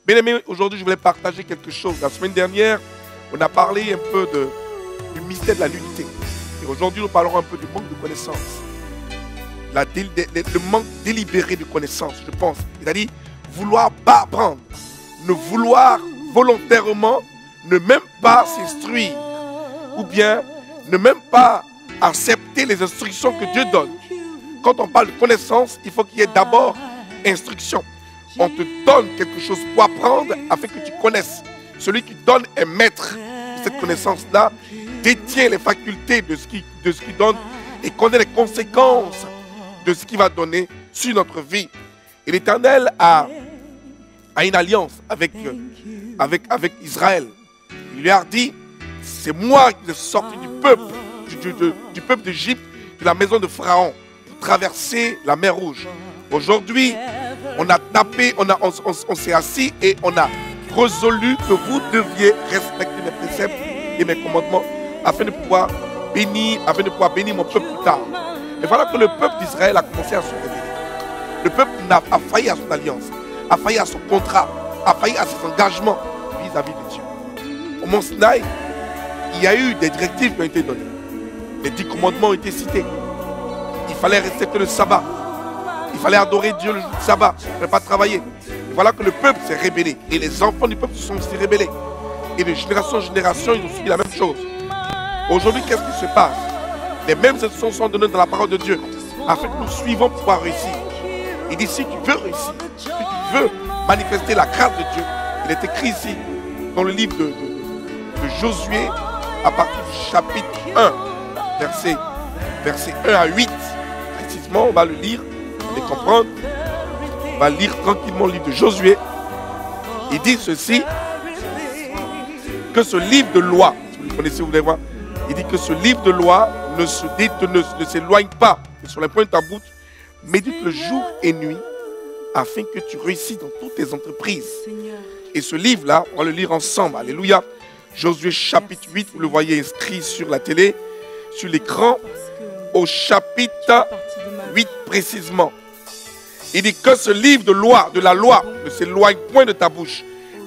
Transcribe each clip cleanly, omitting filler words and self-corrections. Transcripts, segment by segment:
Bien aimé, aujourd'hui, je voulais partager quelque chose. La semaine dernière, on a parlé un peu du mystère de la nudité. Et aujourd'hui, nous parlerons un peu du manque de connaissance. Le manque délibéré de connaissance, je pense. C'est-à-dire, vouloir pas apprendre. Ne vouloir volontairement, ne même pas s'instruire. Ou bien, ne même pas accepter les instructions que Dieu donne. Quand on parle de connaissance, il faut qu'il y ait d'abord instruction. On te donne quelque chose pour apprendre afin que tu connaisses. Celui qui donne est maître de cette connaissance-là, détient les facultés de ce qu'il donne et connaît les conséquences de ce qu'il va donner sur notre vie. Et l'Éternel a une alliance avec Israël. Il lui a dit, c'est moi qui suis sorti du peuple d'Égypte, de la maison de Pharaon, pour traverser la mer Rouge. Aujourd'hui, on a tapé, on s'est assis et on a résolu que vous deviez respecter mes préceptes et mes commandements afin de pouvoir bénir mon peuple plus tard. Et voilà que le peuple d'Israël a commencé à se révéler. Le peuple a failli à son alliance, a failli à son contrat, a failli à ses engagements vis-à-vis de Dieu. Au Mont Sinaï, il y a eu des directives qui ont été données. Les 10 commandements ont été cités. Il fallait respecter le sabbat. Il fallait adorer Dieu le sabbat. Il ne fallait pas travailler. Et voilà que le peuple s'est rébellé. Et les enfants du peuple se sont aussi rébellés. Et de génération en génération, ils ont suivi la même chose. Aujourd'hui, qu'est-ce qui se passe? Les mêmes instructions sont données dans la parole de Dieu. Afin que nous suivons pour pouvoir réussir. Il dit, si tu veux réussir, si tu veux manifester la grâce de Dieu, il est écrit ici, dans le livre de Josué, à partir du chapitre 1, verset 1 à 8. Précisément, on va le lire, et comprendre. On va lire tranquillement le livre de Josué. Il dit ceci, que ce livre de loi, si vous le connaissez, vous allez voir, il dit que ce livre de loi ne s'éloigne pas, et sur les points de ta bouche, médite le jour et nuit, afin que tu réussisses dans toutes tes entreprises. Et ce livre-là, on va le lire ensemble. Alléluia. Josué chapitre 8, vous le voyez inscrit sur la télé, sur l'écran, au chapitre 8 précisément. Il dit que ce livre de la loi ne s'éloigne point de ta bouche.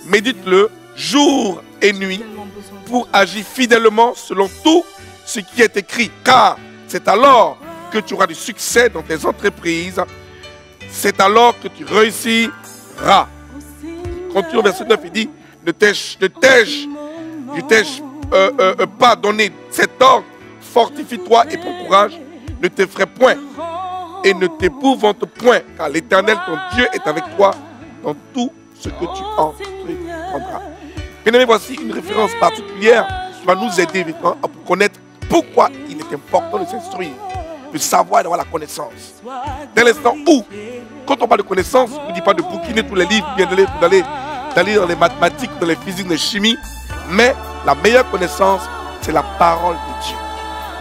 Médite-le jour et nuit pour agir fidèlement selon tout ce qui est écrit. Car c'est alors que tu auras du succès dans tes entreprises. C'est alors que tu réussiras. Continue au verset 9, il dit, ne t'ai-je pas donné cet ordre, fortifie-toi et prends courage, ne t'effraie point et ne t'épouvante point, car l'Éternel, ton Dieu, est avec toi dans tout ce que tu entreprendras. Bien aimé, voici une référence particulière qui va nous aider à connaître pourquoi il est important de s'instruire, de savoir et d'avoir la connaissance. Dès l'instant où, quand on parle de connaissance, on ne dit pas de bouquiner tous les livres, bien d'aller dans les mathématiques, dans les physiques, dans les chimies, mais la meilleure connaissance, c'est la parole de Dieu.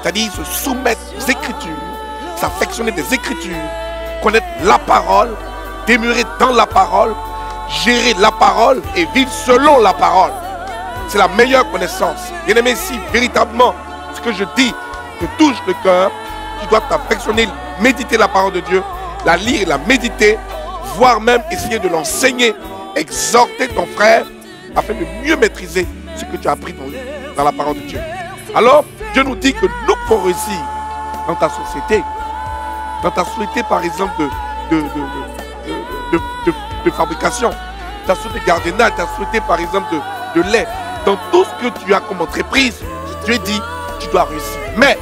C'est-à-dire se soumettre aux Écritures, s'affectionner des Écritures, connaître la parole, demeurer dans la parole, gérer la parole et vivre selon la parole. C'est la meilleure connaissance. Bien aimé, si véritablement ce que je dis te touche le cœur, tu dois t'affectionner, méditer la parole de Dieu, la lire et la méditer, voire même essayer de l'enseigner, exhorter ton frère afin de mieux maîtriser ce que tu as appris dans la parole de Dieu. Alors, Dieu nous dit que nous pouvons réussir dans ta société. Dans ta société, par exemple, de fabrication, ta société de gardiennage, ta société, par exemple, de lait. Dans tout ce que tu as comme entreprise, Dieu dit, tu dois réussir. Mais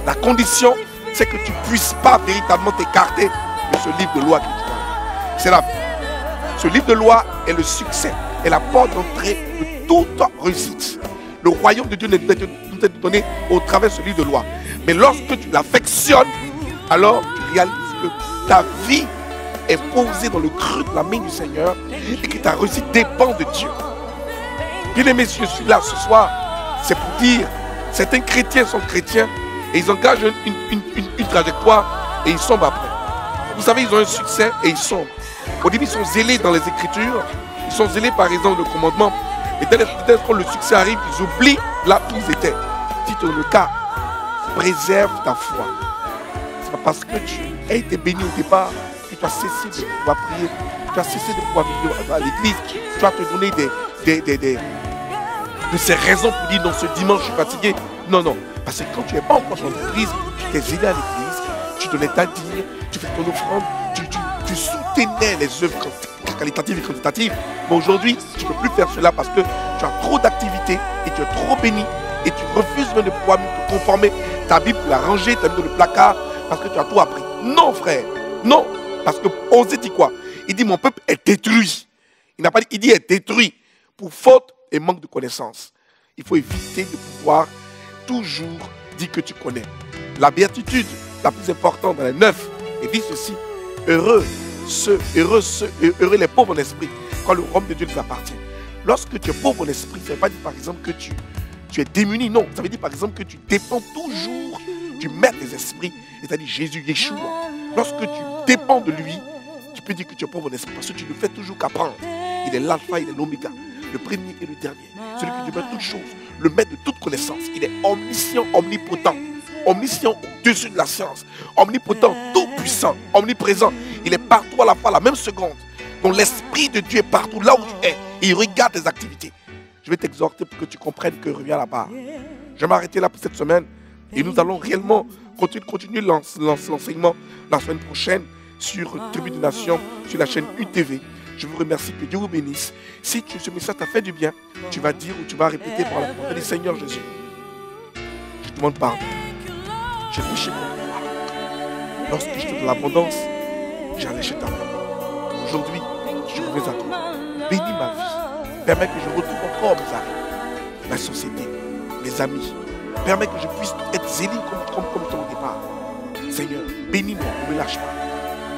la condition, c'est que tu ne puisses pas véritablement t'écarter de ce livre de loi que tu as. Ce livre de loi est le succès, est la porte d'entrée de toute réussite. Le royaume de Dieu nous est donné au travers de ce livre de loi. Mais lorsque tu l'affectionnes, alors tu réalises que ta vie est posée dans le creux de la main du Seigneur et que ta réussite dépend de Dieu. Bien aimé, je suis là ce soir, c'est pour dire, certains chrétiens sont chrétiens et ils engagent une trajectoire et ils sombrent après. Vous savez, ils ont un succès et ils sombrent. Au début, ils sont zélés dans les Écritures, ils sont zélés par exemple le commandement. Et dès que le succès arrive, ils oublient là où ils étaient. Si tu es le cas, préserve ta foi. C'est pas parce que tu as été béni au départ que tu as cessé de pouvoir prier Tu as cessé de pouvoir venir à l'église. Tu vas te donner de ces raisons pour dire non, ce dimanche je suis fatigué. Non, non. Parce que quand tu n'es pas encore dans l'entreprise, tu t'es zélé à l'église, tu donnais ta dîme, tu fais ton offrande, tu soutenais les œuvres qualitatives et quantitatives. Mais aujourd'hui, tu ne peux plus faire cela parce que tu as trop d'activités et tu es trop béni et tu refuses même de pouvoir te conformer. Ta Bible, tu l'as rangée, tu l'as mis dans le placard parce que tu as tout appris. Non, frère. Non. Parce que Osée dit quoi? Il dit mon peuple est détruit. Il n'a pas dit, il dit est détruit pour faute et manque de connaissance. Il faut éviter de pouvoir toujours dire que tu connais. La béatitude la plus importante dans les 9, il dit ceci: heureux les pauvres en esprit, quand le royaume de Dieu les appartient. Lorsque tu es pauvre en esprit, ça ne veut pas dire par exemple que tu es démuni, non. Ça veut dire par exemple que tu dépends toujours du maître des esprits, c'est-à-dire Jésus, Yeshua. Lorsque tu dépends de lui, tu peux dire que tu es pauvre en esprit parce que tu ne fais toujours qu'apprendre. Il est l'alpha, il est l'oméga, le premier et le dernier, celui qui demeure toutes choses, le maître de toute connaissance. Il est omniscient, omnipotent, omniscient au-dessus de la science, omnipotent, tout puissant, omniprésent. Il est partout à la fois, à la même seconde. Donc l'Esprit de Dieu est partout, là où tu es. Et il regarde tes activités. Je vais t'exhorter pour que tu comprennes que revient là-bas. Je vais m'arrêter là pour cette semaine. Et nous allons réellement continuer l'enseignement la semaine prochaine sur Tribu des Nations, sur la chaîne UTV. Je vous remercie, que Dieu vous bénisse. Si ce message t'a fait du bien, tu vas dire ou tu vas répéter par la parole du Seigneur Jésus. Je te demande pardon. J'ai péché contre toi. Lorsque j'étais dans l'abondance, j'ai alléché ta main. Aujourd'hui, je reviens à toi. Bénis ma vie. Permets que je retrouve encore mes amis, ma société, mes amis. Permets que je puisse être zélé comme ton départ. Seigneur, bénis-moi, ne me lâche pas.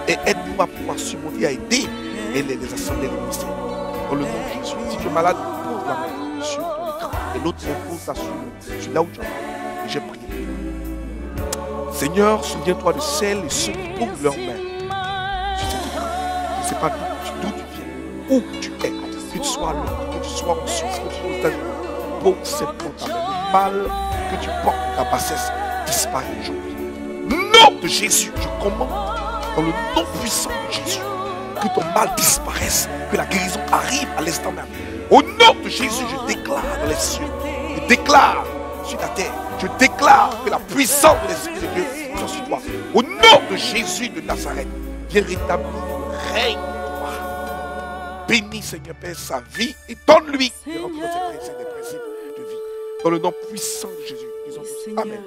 Et aide-moi à pouvoir surmonter, à aider les assemblées, les ministères. Dans le nom de Jésus. Si tu es malade, pose la main sur ton écran. Et l'autre pose ça sur là où tu es. Et j'ai prié. Seigneur, souviens-toi de celles et ceux qui posent leurs mains sur cet écran. Je ne sais pas d'où tu viens, où tu es, que tu sois là, que tu sois en Suisse, que tu sois aux États-Unis. Pour cette porte, le mal que tu portes, ta bassesse, disparaît aujourd'hui. Nom de Jésus, je commande dans le nom puissant de Jésus que ton mal disparaisse, que la guérison arrive à l'instant même. Au nom de Jésus, je déclare dans les cieux, je déclare sur la terre, je déclare que la puissance de l'Esprit de Dieu soit sur toi. Au nom de Jésus de Nazareth, viens rétablir le règne de toi. Bénis Seigneur Père sa vie et donne-lui de rentrer dans ses principes de vie. Dans le nom puissant de Jésus, disons tous Amen.